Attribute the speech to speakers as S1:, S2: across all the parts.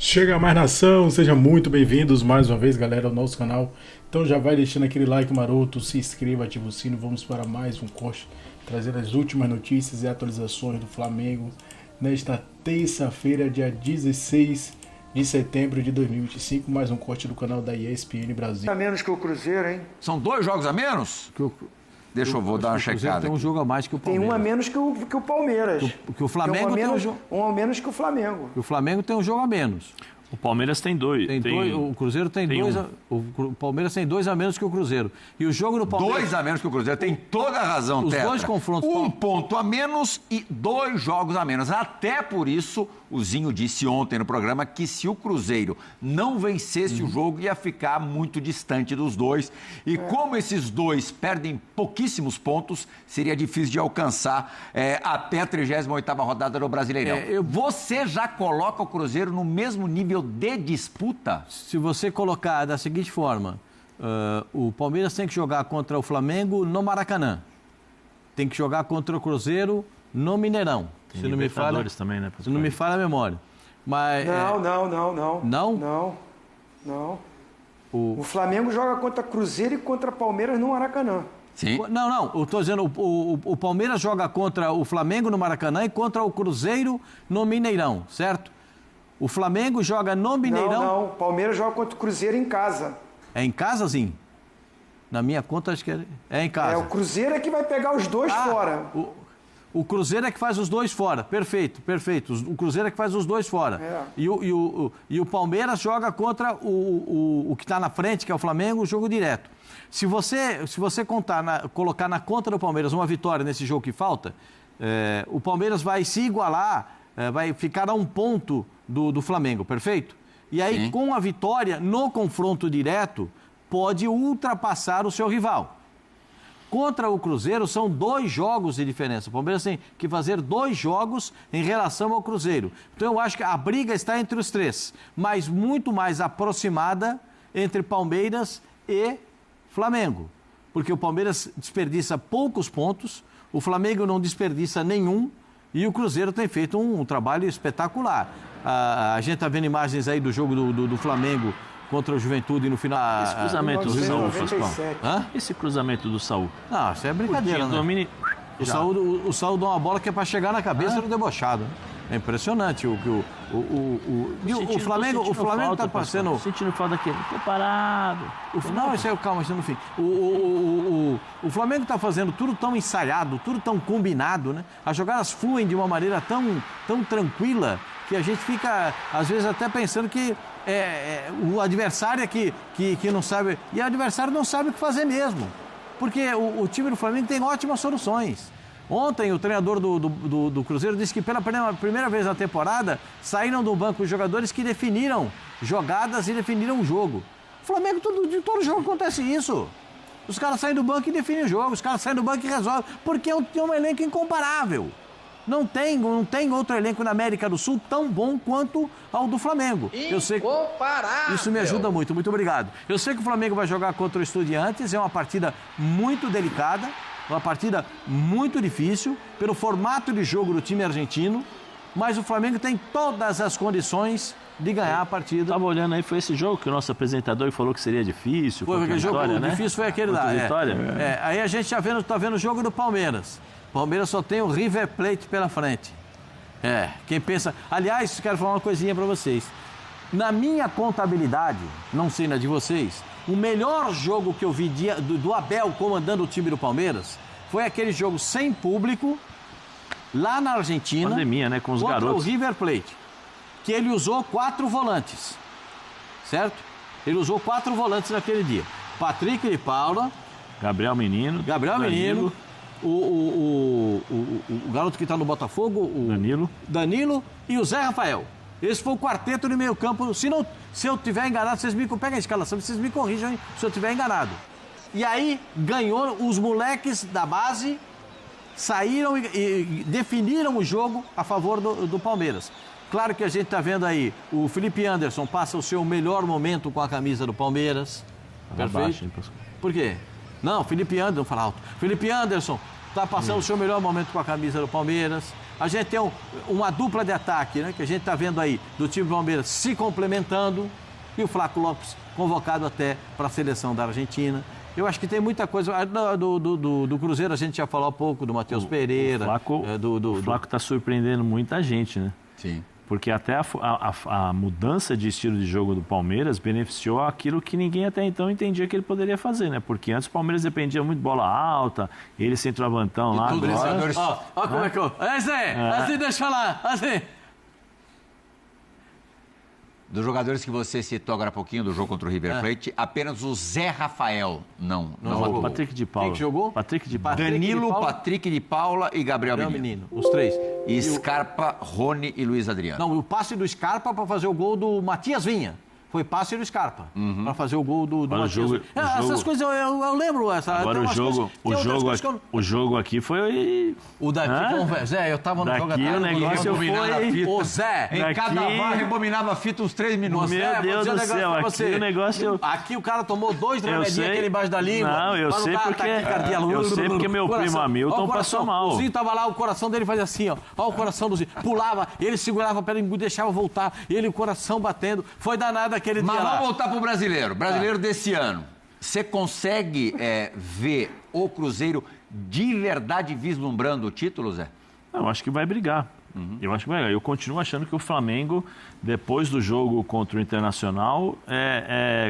S1: Chega mais nação, sejam muito bem-vindos mais uma vez, galera, ao nosso canal. Então já vai deixando aquele like maroto, se inscreva, ativa o sino. Vamos para mais um corte, trazendo as últimas notícias e atualizações do Flamengo nesta terça-feira, dia 16 de setembro de 2025. Mais um corte do canal da ESPN Brasil.
S2: A menos que o Cruzeiro, hein?
S3: São 2 jogos a menos? Deixa eu vou dar uma checada.
S4: Tem um jogo a mais que o Palmeiras.
S2: Tem um a menos que o Palmeiras.
S4: Que o Flamengo tem um jogo.
S2: Um a menos que o Flamengo.
S4: O Flamengo tem um jogo a menos.
S5: O Palmeiras tem dois.
S4: O Cruzeiro tem dois. O Palmeiras tem 2 a menos que o Cruzeiro. E o jogo do Palmeiras.
S3: 2 a menos que o Cruzeiro. Tem toda a razão,
S4: Os
S3: Tetra.
S4: dois confrontos.
S3: 1 ponto a menos e 2 jogos a menos. Até por isso, o Zinho disse ontem no programa que se o Cruzeiro não vencesse o jogo, ia ficar muito distante dos dois. E como esses dois perdem pouquíssimos pontos, seria difícil de alcançar até a 38ª rodada do Brasileirão. Você já coloca o Cruzeiro no mesmo nível de disputa?
S4: Se você colocar da seguinte forma, o Palmeiras tem que jogar contra o Flamengo no Maracanã. Tem que jogar contra o Cruzeiro no Mineirão.
S5: Tem
S4: se não me falha,
S5: também, né?
S4: se não me falha a memória. Mas,
S2: Não.
S4: Não?
S2: Não. O Flamengo joga contra Cruzeiro e contra Palmeiras no Maracanã.
S3: Sim.
S4: Não. Eu estou dizendo, o Palmeiras joga contra o Flamengo no Maracanã e contra o Cruzeiro no Mineirão, certo? O Flamengo joga no Mineirão...
S2: Não. O Palmeiras joga contra o Cruzeiro em casa.
S4: É em casa, sim? Na minha conta, acho que é em casa.
S2: O Cruzeiro é que vai pegar os dois fora.
S4: O Cruzeiro é que faz os dois fora. Perfeito. O Cruzeiro é que faz os dois fora. E o Palmeiras joga contra o que está na frente, que é o Flamengo, o jogo direto. Se você colocar na conta do Palmeiras uma vitória nesse jogo que falta, o Palmeiras vai se igualar, vai ficar a 1 ponto do Flamengo, perfeito? E aí,
S3: Sim.
S4: com a vitória no confronto direto, pode ultrapassar o seu rival. Contra o Cruzeiro, são 2 jogos de diferença. O Palmeiras tem que fazer 2 jogos em relação ao Cruzeiro. Então, eu acho que a briga está entre os 3, mas muito mais aproximada entre Palmeiras e Flamengo. Porque o Palmeiras desperdiça poucos pontos, o Flamengo não desperdiça nenhum, e o Cruzeiro tem feito um trabalho espetacular. A gente está vendo imagens aí do jogo do Flamengo contra o Juventude no final.
S5: Esse cruzamento do Saúl, Foscão.
S4: Hã?
S5: Esse cruzamento do Saúl.
S4: Não, isso é brincadeira, né? O Saúl dá uma bola que é para chegar na cabeça do debochado. É impressionante o Flamengo está passando...
S5: Tô sentindo falta aqui. Tô parado.
S4: Não, isso aí, calma, isso é no fim. O Flamengo está fazendo tudo tão ensaiado, tudo tão combinado, né? As jogadas fluem de uma maneira tão tranquila que a gente fica, às vezes, até pensando que o adversário é que não sabe... E o adversário não sabe o que fazer mesmo. Porque o time do Flamengo tem ótimas soluções. Ontem, o treinador do Cruzeiro disse que pela primeira vez na temporada saíram do banco os jogadores que definiram jogadas e definiram o jogo. O Flamengo, todo jogo acontece isso. Os caras saem do banco e definem o jogo, os caras saem do banco e resolvem, porque é um elenco incomparável. Não tem outro elenco na América do Sul tão bom quanto ao do Flamengo.
S6: Incomparável!
S4: Isso me ajuda muito, muito obrigado. Eu sei que o Flamengo vai jogar contra o Estudiantes, é uma partida muito delicada, uma partida muito difícil, pelo formato de jogo do time argentino, mas o Flamengo tem todas as condições de ganhar a partida.
S5: Estava olhando aí, foi esse jogo que o nosso apresentador falou que seria difícil.
S4: Foi aquele jogo,
S5: né?
S4: difícil foi aquele lá.
S5: Vitória.
S4: Aí a gente tá vendo o jogo do Palmeiras. O Palmeiras só tem o River Plate pela frente. Quem pensa... Aliás, quero falar uma coisinha para vocês. Na minha contabilidade, não sei na de vocês, o melhor jogo que eu vi do Abel comandando o time do Palmeiras foi aquele jogo sem público, lá na Argentina.
S5: Pandemia, né? Com os
S4: contra
S5: garotos.
S4: o River Plate. Que ele usou 4 volantes. Certo? Ele usou 4 volantes naquele dia. Patrick de Paula.
S5: Gabriel Menino.
S4: O garoto que está no Botafogo. O Danilo e o Zé Rafael. Esse foi o quarteto de meio campo. Se eu tiver enganado, vocês me pegam a escalação, vocês me corrijam, hein, se eu tiver enganado. E aí ganhou os moleques da base, saíram e definiram o jogo a favor do Palmeiras. Claro que a gente está vendo aí, o Felipe Anderson passa o seu melhor momento com a camisa do Palmeiras. Perfeito. Por quê? Não, Felipe Anderson, fala alto. Felipe Anderson está passando o seu melhor momento com a camisa do Palmeiras. A gente tem uma dupla de ataque, né? Que a gente está vendo aí do time do Palmeiras se complementando e o Flaco Lopes convocado até para a seleção da Argentina. Eu acho que tem muita coisa. Do Cruzeiro a gente já falou há pouco, do Matheus Pereira.
S5: O Flaco está surpreendendo muita gente, né?
S3: Sim.
S5: Porque até a mudança de estilo de jogo do Palmeiras beneficiou aquilo que ninguém até então entendia que ele poderia fazer, né? Porque antes o Palmeiras dependia muito de bola alta, ele centroavantão lá.
S4: Ó, como é que eu... Assim, deixa eu falar, assim...
S3: Dos jogadores que você citou agora há pouquinho, do jogo contra o River Plate, apenas o Zé Rafael não
S5: jogou. Patrick de Paula.
S4: Quem jogou?
S5: Patrick de Paula.
S3: Danilo, Patrick de Paula e Gabriel Menino.
S4: Os três.
S3: E Scarpa, Rony e Luiz Adriano.
S4: Não, o passe do Scarpa para fazer o gol do Matias Vinha. Foi passe do Scarpa para fazer o gol do Matias. Essas coisas eu lembro.
S5: Agora o jogo aqui foi...
S4: O daqui, Zé, eu tava no jogo atrás.
S5: O negócio foi...
S4: O Zé,
S3: em cada VAR rebobinava a fita uns 3 minutos.
S5: Meu Deus do céu, aqui o negócio...
S4: Aqui o cara tomou 2 remedinhos aquele embaixo da língua.
S5: Não, eu sei porque meu primo Hamilton passou mal.
S4: O Zinho tava lá, o coração dele fazia assim, ó. Ó o coração do Zinho. Pulava, ele segurava a perna e deixava voltar. Ele, o coração batendo. Foi danado aquele dia lá.
S3: Mas vamos voltar pro brasileiro. Brasileiro desse ano. Você consegue ver o Cruzeiro de verdade vislumbrando o título, Zé?
S5: Eu acho que vai brigar. Eu acho que vai brigar. Eu continuo achando que o Flamengo, depois do jogo contra o Internacional,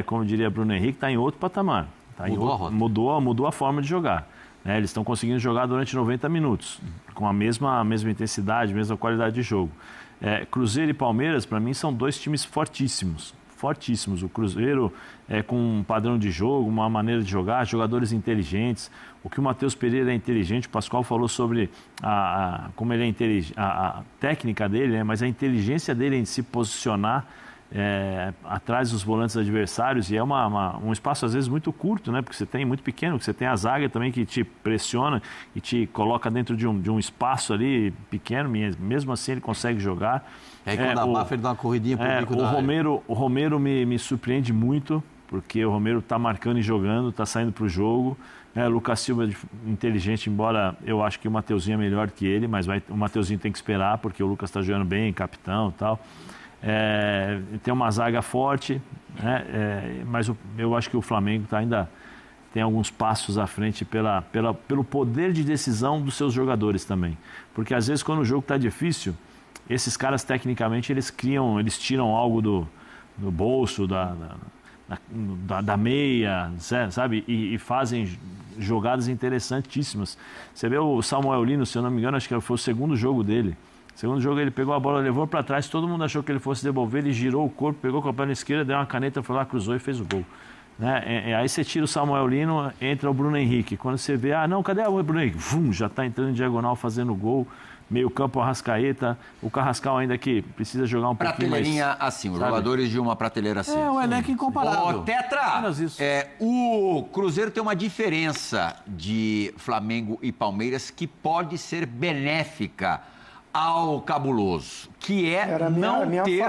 S5: como diria Bruno Henrique, está em outro patamar. Mudou a forma de jogar. Eles estão conseguindo jogar durante 90 minutos, com a mesma intensidade, mesma qualidade de jogo. Cruzeiro e Palmeiras, para mim, são 2 times fortíssimos. O Cruzeiro com um padrão de jogo, uma maneira de jogar, jogadores inteligentes. O que o Matheus Pereira é inteligente, o Pascoal falou sobre como ele é inteligente, a técnica dele, né? Mas a inteligência dele em se posicionar atrás dos volantes adversários, e é um espaço às vezes muito curto, né? Porque você tem muito pequeno, porque você tem a zaga também que te pressiona e te coloca dentro de um espaço ali pequeno, mesmo assim ele consegue jogar.
S4: Quando abafa, ele dá uma corridinha pro bico da área.
S5: O Romero me surpreende muito, porque o Romero está marcando e jogando, está saindo para o jogo. O Lucas Silva é inteligente, embora eu acho que o Mateuzinho é melhor que ele, mas o Mateuzinho tem que esperar, porque o Lucas está jogando bem, capitão e tal. Tem uma zaga forte, né? Mas eu acho que o Flamengo ainda tem alguns passos à frente pelo poder de decisão dos seus jogadores também. Porque às vezes quando o jogo está difícil, esses caras tecnicamente eles tiram algo do bolso, da meia, sabe? E fazem jogadas interessantíssimas. Você vê o Samuel Lino, se eu não me engano, acho que foi o segundo jogo dele. Segundo jogo ele pegou a bola, levou para trás, todo mundo achou que ele fosse devolver, ele girou o corpo, pegou com a perna esquerda, deu uma caneta, foi lá, cruzou e fez o gol. Né? Aí você tira o Samuel Lino, entra o Bruno Henrique. Quando você vê, cadê o Bruno Henrique? Já está entrando em diagonal, fazendo gol. Meio campo, Arrascaeta, o Carrascal ainda que precisa jogar um pouquinho mais...
S3: Prateleirinha acima, jogadores de uma prateleira acima.
S4: Um elenco incomparável.
S3: Tetra, o Cruzeiro tem uma diferença de Flamengo e Palmeiras que pode ser benéfica ao cabuloso, que é não ter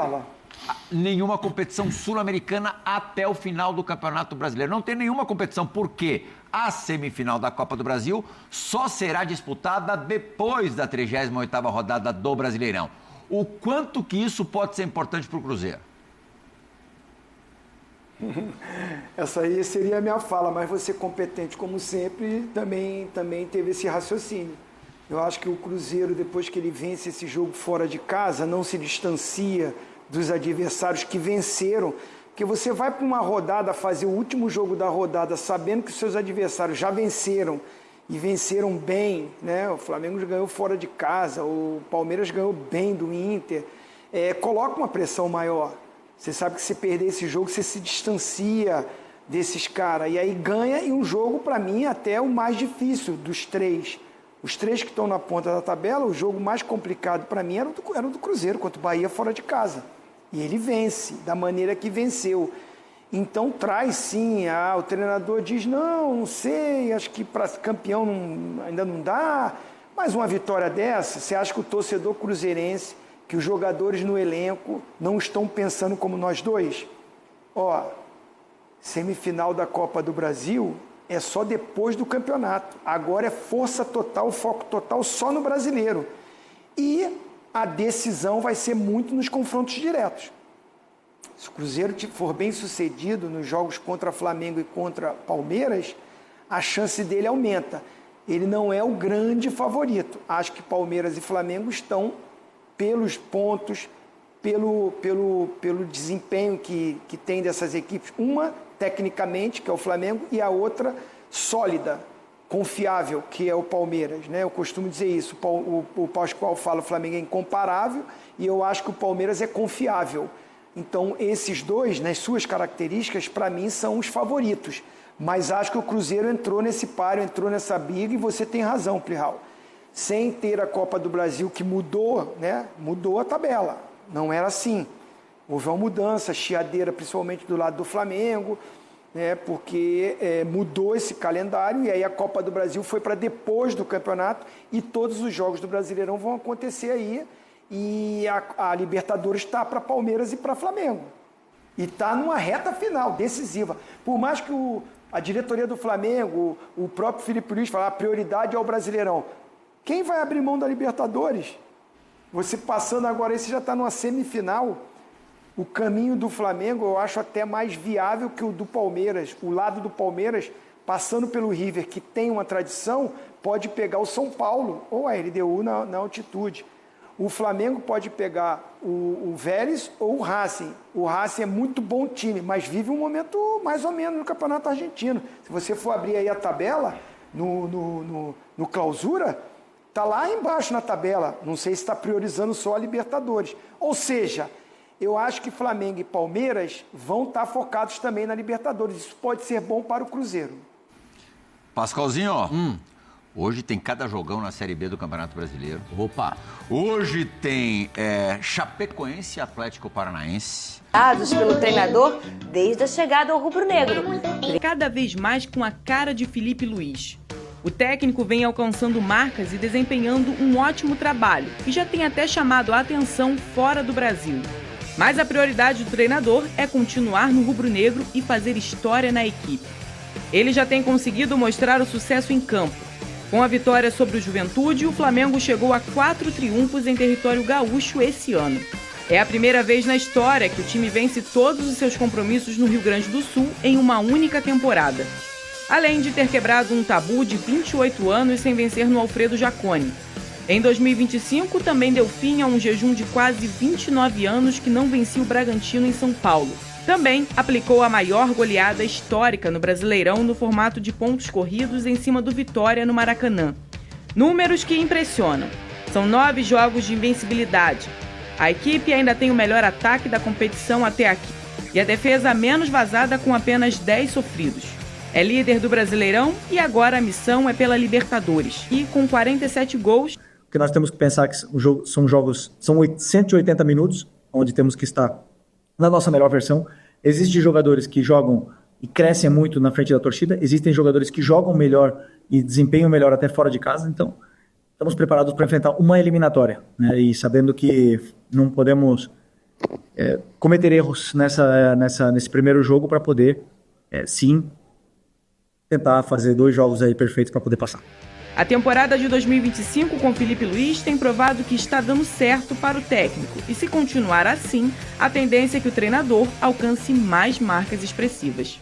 S3: nenhuma competição sul-americana até o final do Campeonato Brasileiro. Não tem nenhuma competição, por quê? A semifinal da Copa do Brasil só será disputada depois da 38ª rodada do Brasileirão. O quanto que isso pode ser importante para o Cruzeiro?
S2: Essa aí seria a minha fala, mas você competente como sempre também teve esse raciocínio. Eu acho que o Cruzeiro, depois que ele vence esse jogo fora de casa, não se distancia dos adversários que venceram. Porque você vai para uma rodada, fazer o último jogo da rodada, sabendo que os seus adversários já venceram e venceram bem, né? O Flamengo ganhou fora de casa, o Palmeiras ganhou bem do Inter. Coloca uma pressão maior. Você sabe que se perder esse jogo, você se distancia desses caras. E aí ganha, e um jogo, para mim, até o mais difícil dos 3. Os 3 que estão na ponta da tabela, o jogo mais complicado para mim era o do Cruzeiro, contra o Bahia fora de casa. E ele vence, da maneira que venceu. Então traz sim, o treinador diz, não sei, acho que para campeão ainda não dá, mas uma vitória dessa, você acha que o torcedor cruzeirense, que os jogadores no elenco não estão pensando como nós dois? Semifinal da Copa do Brasil é só depois do campeonato. Agora é força total, foco total só no brasileiro. e a decisão vai ser muito nos confrontos diretos. Se o Cruzeiro for bem sucedido nos jogos contra Flamengo e contra Palmeiras, a chance dele aumenta. Ele não é o grande favorito. Acho que Palmeiras e Flamengo estão pelos pontos, pelo desempenho que tem dessas equipes. Uma, tecnicamente, que é o Flamengo, e a outra, sólida, confiável, que é o Palmeiras, né? Eu costumo dizer isso. O Pascoal fala que o Flamengo é incomparável e eu acho que o Palmeiras é confiável. Então, esses dois, nas suas características, para mim, são os favoritos. Mas acho que o Cruzeiro entrou nesse páreo, entrou nessa briga, e você tem razão, Plihal. Sem ter a Copa do Brasil, que mudou, né? Mudou a tabela. Não era assim. Houve uma mudança, chiadeira, principalmente do lado do Flamengo, né? Porque mudou esse calendário, e aí a Copa do Brasil foi para depois do campeonato, e todos os jogos do Brasileirão vão acontecer aí, e a Libertadores está para Palmeiras e para Flamengo. E está numa reta final, decisiva. Por mais que a diretoria do Flamengo, o próprio Felipe Luiz fala, a prioridade é o Brasileirão. Quem vai abrir mão da Libertadores? Você passando agora, esse já está numa semifinal. O caminho do Flamengo eu acho até mais viável que o do Palmeiras. O lado do Palmeiras, passando pelo River, que tem uma tradição, pode pegar o São Paulo ou a LDU na altitude. O Flamengo pode pegar o Vélez ou o Racing. O Racing é muito bom time, mas vive um momento mais ou menos no Campeonato Argentino. Se você for abrir aí a tabela, no Clausura, está lá embaixo na tabela. Não sei se está priorizando só a Libertadores. Ou seja, eu acho que Flamengo e Palmeiras vão estar focados também na Libertadores. Isso pode ser bom para o Cruzeiro.
S3: Pascalzinho, ó. Hoje tem cada jogão na Série B do Campeonato Brasileiro.
S4: Opa!
S3: Hoje tem Chapecoense e Atlético Paranaense.
S6: Dados pelo treinador desde a chegada ao rubro-negro.
S7: Cada vez mais com a cara de Felipe Luiz. O técnico vem alcançando marcas e desempenhando um ótimo trabalho, e já tem até chamado a atenção fora do Brasil. Mas a prioridade do treinador é continuar no rubro-negro e fazer história na equipe. Ele já tem conseguido mostrar o sucesso em campo. Com a vitória sobre o Juventude, o Flamengo chegou a 4 triunfos em território gaúcho esse ano. É a primeira vez na história que o time vence todos os seus compromissos no Rio Grande do Sul em uma única temporada. Além de ter quebrado um tabu de 28 anos sem vencer no Alfredo Jaconi. Em 2025, também deu fim a um jejum de quase 29 anos que não vencia o Bragantino em São Paulo. Também aplicou a maior goleada histórica no Brasileirão no formato de pontos corridos em cima do Vitória no Maracanã. Números que impressionam. São 9 jogos de invencibilidade. A equipe ainda tem o melhor ataque da competição até aqui e a defesa menos vazada com apenas 10 sofridos. É líder do Brasileirão e agora a missão é pela Libertadores. E com 47 gols...
S8: O que nós temos que pensar que são 180 minutos, onde temos que estar na nossa melhor versão. Existem jogadores que jogam e crescem muito na frente da torcida, existem jogadores que jogam melhor e desempenham melhor até fora de casa, então estamos preparados para enfrentar uma eliminatória, né? E sabendo que não podemos cometer erros nesse primeiro jogo para poder, sim, tentar fazer 2 jogos aí perfeitos para poder passar.
S7: A temporada de 2025 com Felipe Luiz tem provado que está dando certo para o técnico. E se continuar assim, a tendência é que o treinador alcance mais marcas expressivas.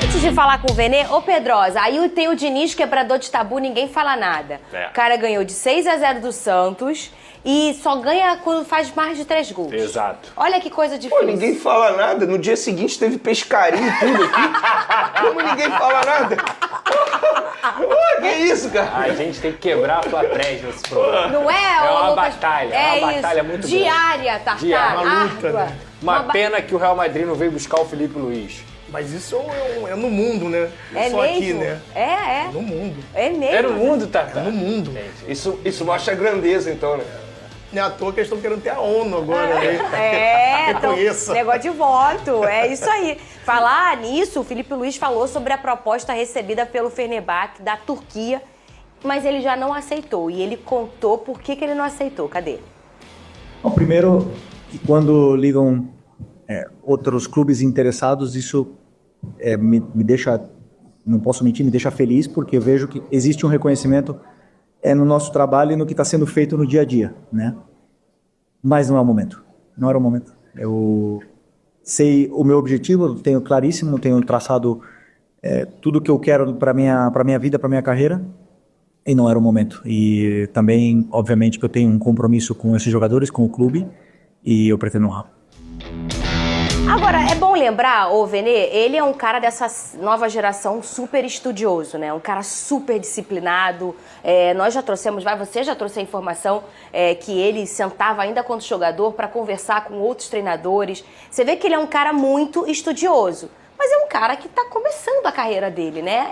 S6: Antes de falar com o Venê, ô Pedrosa, aí tem o Diniz, quebrador de tabu, ninguém fala nada. O cara ganhou de 6-0 do Santos e só ganha quando faz mais de 3 gols.
S9: Exato.
S6: Olha que coisa difícil.
S9: Pô, ninguém fala nada. No dia seguinte teve pescaria e tudo aqui. Como ninguém fala nada? Pô, que isso, cara?
S10: A gente tem que quebrar a plateia nesse programa.
S6: Não é?
S10: É uma
S6: Lucas?
S10: batalha. É uma batalha muito
S6: diária, Tartar.
S10: Diária.
S9: Uma luta,
S6: árdua.
S9: né?
S10: Uma pena que o Real Madrid não veio buscar o Felipe Luiz.
S9: Mas isso é no mundo, né?
S6: É
S9: só
S6: mesmo?
S9: aqui, né?
S6: É.
S9: No mundo.
S6: É mesmo.
S10: É no mundo, Tartar.
S9: É no mundo.
S11: Isso mostra a grandeza, então, né?
S9: Não é à toa que eles estão querendo ter a ONU agora, né?
S6: Então, negócio de voto, é isso aí. Falar nisso, o Felipe Luiz falou sobre a proposta recebida pelo Fenerbahçe da Turquia, mas ele já não aceitou. E ele contou por que ele não aceitou. Cadê?
S8: Bom, primeiro, que quando ligam outros clubes interessados, isso me deixa, não posso mentir, me deixa feliz, porque eu vejo que existe um reconhecimento é no nosso trabalho e no que está sendo feito no dia a dia, né? Mas não é o momento. Não era o momento. Eu sei o meu objetivo, tenho claríssimo, tenho traçado tudo o que eu quero para minha vida, para minha carreira, e não era o momento. E também, obviamente, que eu tenho um compromisso com esses jogadores, com o clube, e eu pretendo honrar.
S6: Agora, é bom lembrar, o Vene, ele é um cara dessa nova geração super estudioso, né? Um cara super disciplinado. Nós já trouxemos, você já trouxe a informação que ele sentava ainda quando jogador para conversar com outros treinadores. Você vê que ele é um cara muito estudioso, mas é um cara que está começando a carreira dele, né?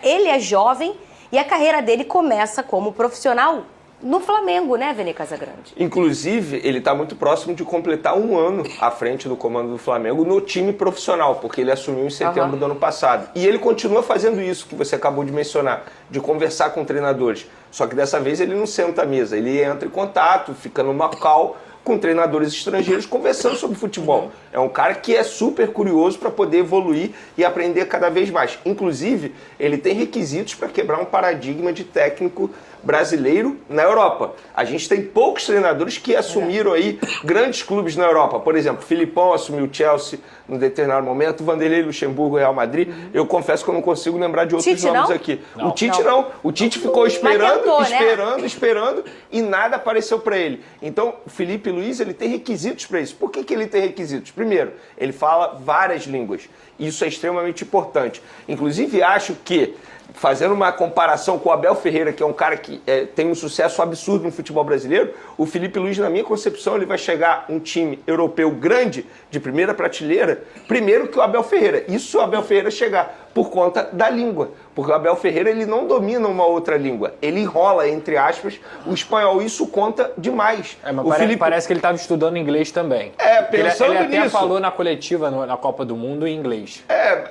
S6: Ele é jovem e a carreira dele começa como profissional no Flamengo, né, Vene Casagrande?
S9: Inclusive, ele está muito próximo de completar 1 ano à frente do comando do Flamengo no time profissional, porque ele assumiu em setembro do ano passado. E ele continua fazendo isso que você acabou de mencionar, de conversar com treinadores. Só que dessa vez ele não senta à mesa, ele entra em contato, fica numa call com treinadores estrangeiros conversando sobre futebol. É um cara que é super curioso para poder evoluir e aprender cada vez mais. Inclusive, ele tem requisitos para quebrar um paradigma de técnico brasileiro na Europa. A gente tem poucos treinadores que assumiram aí grandes clubes na Europa. Por exemplo, Filipão assumiu o Chelsea num determinado momento, Vanderlei Luxemburgo, Real Madrid. Eu confesso que eu não consigo lembrar de outros nomes aqui.
S10: Não.
S9: O Tite não. O Tite ficou esperando,
S6: tentou,
S9: esperando e nada apareceu para ele. Então, o Felipe Luiz, ele tem requisitos para isso. Por que ele tem requisitos? Primeiro, ele fala várias línguas. Isso é extremamente importante. Inclusive, acho que, fazendo uma comparação com o Abel Ferreira, que é um cara que tem um sucesso absurdo no futebol brasileiro, o Felipe Luiz, na minha concepção, ele vai chegar um time europeu grande, de primeira prateleira, primeiro que o Abel Ferreira. Isso o Abel Ferreira chegar por conta da língua. Porque o Abel Ferreira, ele não domina uma outra língua. Ele enrola, entre aspas, o espanhol. Isso conta demais.
S10: Mas parece que ele estava estudando inglês também.
S9: Pensando
S10: ele até
S9: nisso.
S10: falou na coletiva, na Copa do Mundo, em inglês.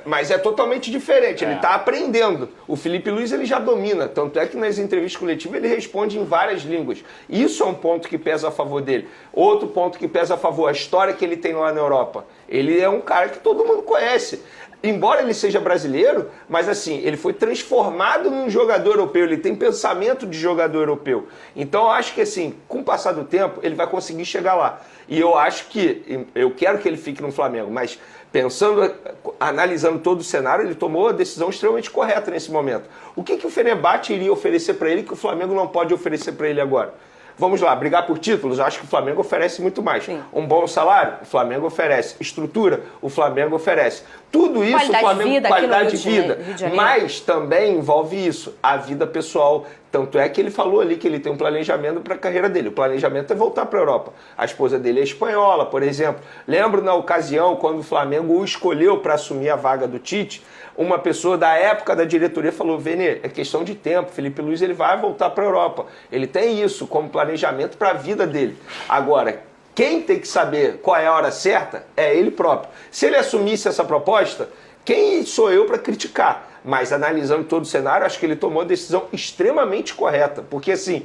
S9: Mas é totalmente diferente. Ele está aprendendo. O Felipe Luiz, ele já domina. Tanto é que nas entrevistas coletivas ele responde em várias línguas. Isso é um ponto que pesa a favor dele. Outro ponto que pesa a favor, a história que ele tem lá na Europa. Ele é um cara que todo mundo conhece. Embora ele seja brasileiro, mas assim, ele foi transformado num jogador europeu, ele tem pensamento de jogador europeu. Então eu acho que assim, com o passar do tempo, ele vai conseguir chegar lá. E eu acho que, eu quero que ele fique no Flamengo, mas pensando, analisando todo o cenário, ele tomou a decisão extremamente correta nesse momento. O que o Fenerbahçe iria oferecer para ele que o Flamengo não pode oferecer para ele agora? Vamos lá, brigar por títulos? Eu acho que o Flamengo oferece muito mais. Sim. Um bom salário? O Flamengo oferece. Estrutura? O Flamengo oferece. Tudo isso,
S6: qualidade
S9: o Flamengo,
S6: de vida,
S9: qualidade de vida. Mas também envolve isso, a vida pessoal. Tanto é que ele falou ali que ele tem um planejamento para a carreira dele. O planejamento é voltar para a Europa. A esposa dele é espanhola, por exemplo. Lembro na ocasião, quando o Flamengo o escolheu para assumir a vaga do Tite, uma pessoa da época da diretoria falou: Vene, é questão de tempo, Felipe Luiz ele vai voltar para a Europa. Ele tem isso como planejamento para a vida dele. Agora, quem tem que saber qual é a hora certa é ele próprio. Se ele assumisse essa proposta, quem sou eu para criticar? Mas analisando todo o cenário, acho que ele tomou a decisão extremamente correta. Porque assim,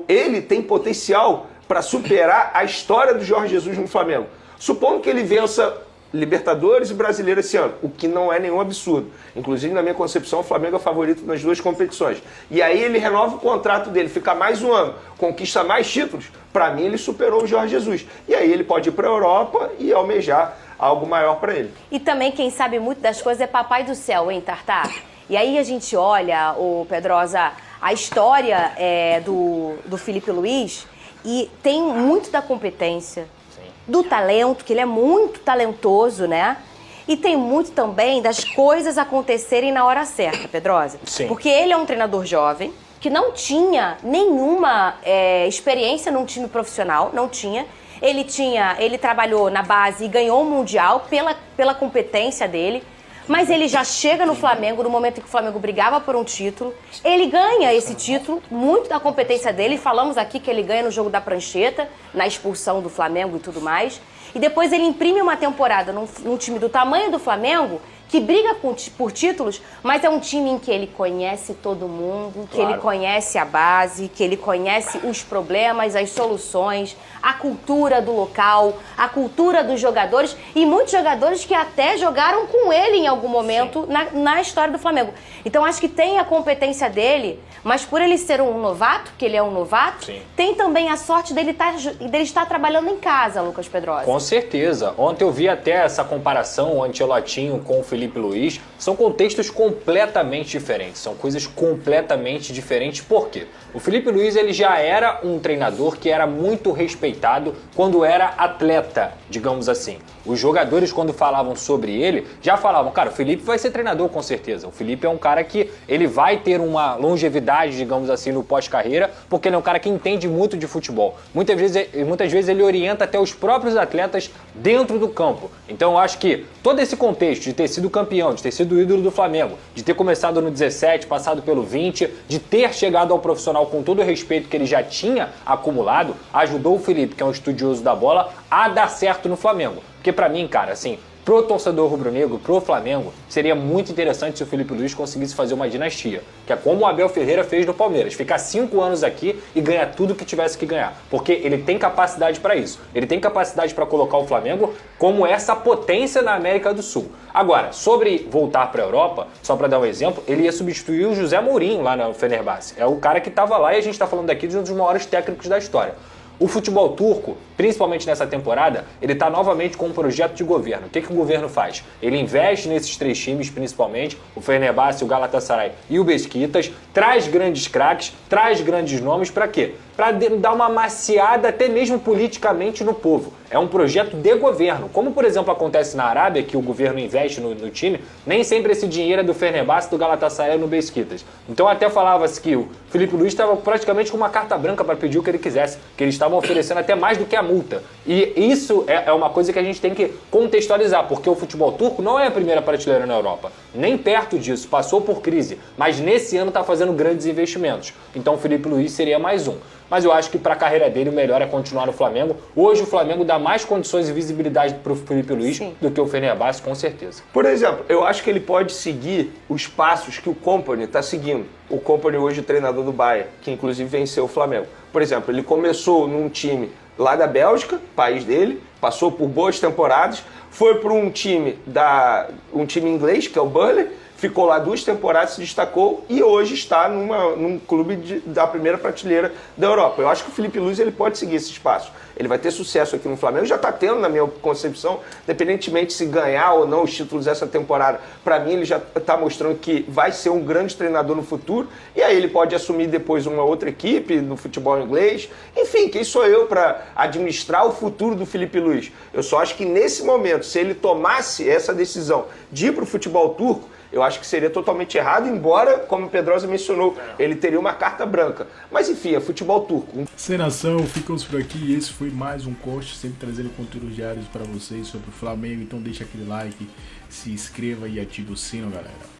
S9: ele tem potencial para superar a história do Jorge Jesus no Flamengo. Supondo que ele vença Libertadores e Brasileiro esse ano, o que não é nenhum absurdo. Inclusive, na minha concepção, o Flamengo é favorito nas duas competições. E aí ele renova o contrato dele, fica mais um ano, conquista mais títulos. Para mim, ele superou o Jorge Jesus. E aí ele pode ir para a Europa e almejar algo maior para ele.
S6: E também quem sabe muito das coisas é Papai do Céu, hein, Tartar? E aí a gente olha, o Pedrosa, a história do Felipe Luiz e tem muito da competência, do talento, que ele é muito talentoso, né? E tem muito também das coisas acontecerem na hora certa, Pedrosa.
S10: Sim.
S6: Porque ele é um treinador jovem, que não tinha nenhuma experiência num time profissional, não tinha. Ele trabalhou na base e ganhou o Mundial pela competência dele. Mas ele já chega no Flamengo, no momento em que o Flamengo brigava por um título. Ele ganha esse título, muito da competência dele. Falamos aqui que ele ganha no jogo da prancheta, na expulsão do Flamengo e tudo mais. E depois ele imprime uma temporada num time do tamanho do Flamengo, que briga por títulos, mas é um time em que ele conhece todo mundo, que ele conhece a base, que ele conhece os problemas, as soluções, a cultura do local, a cultura dos jogadores e muitos jogadores que até jogaram com ele em algum momento na história do Flamengo. Então acho que tem a competência dele, mas por ele ser um novato, que ele é um novato, tem também a sorte dele estar trabalhando em casa, Lucas Pedrosa.
S10: Com certeza. Ontem eu vi até essa comparação, o Ancelotinho com o Felipe Luiz. São contextos completamente diferentes, são coisas completamente diferentes. Por quê? O Felipe Luiz ele já era um treinador que era muito respeitado quando era atleta, digamos assim. Os jogadores, quando falavam sobre ele, já falavam, cara, o Felipe vai ser treinador com certeza. O Felipe é um cara que ele vai ter uma longevidade, digamos assim, no pós-carreira, porque ele é um cara que entende muito de futebol. Muitas vezes ele orienta até os próprios atletas dentro do campo. Então eu acho que todo esse contexto de ter sido campeão, de ter sido ídolo do Flamengo, de ter começado no 17, passado pelo 20, de ter chegado ao profissional com todo o respeito que ele já tinha acumulado, ajudou o Felipe, que é um estudioso da bola, a dar certo no Flamengo. Porque pra mim, cara, assim, pro torcedor rubro-negro, pro Flamengo, seria muito interessante se o Felipe Luiz conseguisse fazer uma dinastia, que é como o Abel Ferreira fez no Palmeiras, ficar 5 anos aqui e ganhar tudo que tivesse que ganhar, porque ele tem capacidade para isso, ele tem capacidade para colocar o Flamengo como essa potência na América do Sul. Agora, sobre voltar para a Europa, só para dar um exemplo, ele ia substituir o José Mourinho lá no Fenerbahçe, é o cara que estava lá e a gente está falando aqui de um dos maiores técnicos da história. O futebol turco, principalmente nessa temporada, ele está novamente com um projeto de governo. O que o governo faz? Ele investe nesses 3 times, principalmente, o Fenerbahçe, o Galatasaray e o Beşiktaş, traz grandes craques, traz grandes nomes, para quê? Para dar uma maciada até mesmo politicamente no povo. É um projeto de governo. Como, por exemplo, acontece na Arábia, que o governo investe no time, nem sempre esse dinheiro é do Fenerbahçe, do Galatasaray e no Beşiktaş. Então até falava-se que o Felipe Luiz estava praticamente com uma carta branca para pedir o que ele quisesse, que eles estavam oferecendo até mais do que a multa. E isso é uma coisa que a gente tem que contextualizar, porque o futebol turco não é a primeira prateleira na Europa. Nem perto disso, passou por crise, mas nesse ano está fazendo grandes investimentos. Então o Felipe Luiz seria mais um. Mas eu acho que para a carreira dele o melhor é continuar no Flamengo. Hoje o Flamengo dá mais condições e visibilidade para o Felipe Luiz do que o Fenerbahçe, com certeza.
S9: Por exemplo, eu acho que ele pode seguir os passos que o Kompany está seguindo. O Kompany hoje é treinador do Bayern, que inclusive venceu o Flamengo. Por exemplo, ele começou num time lá da Bélgica, país dele, passou por boas temporadas, foi para um time inglês, que é o Burnley, ficou lá 2 temporadas, se destacou e hoje está num clube da primeira prateleira da Europa. Eu acho que o Felipe Luiz ele pode seguir esse espaço. Ele vai ter sucesso aqui no Flamengo, já está tendo, na minha concepção, independentemente se ganhar ou não os títulos dessa temporada. Para mim, ele já está mostrando que vai ser um grande treinador no futuro e aí ele pode assumir depois uma outra equipe no futebol inglês. Enfim, quem sou eu para administrar o futuro do Felipe Luiz? Eu só acho que nesse momento, se ele tomasse essa decisão de ir para o futebol turco, eu acho que seria totalmente errado, embora, como o Pedrosa mencionou, ele teria uma carta branca. Mas enfim, é futebol turco.
S1: Sem nação, ficamos por aqui. Esse foi mais um corte, sempre trazendo conteúdos diários para vocês sobre o Flamengo. Então deixa aquele like, se inscreva e ative o sino, galera.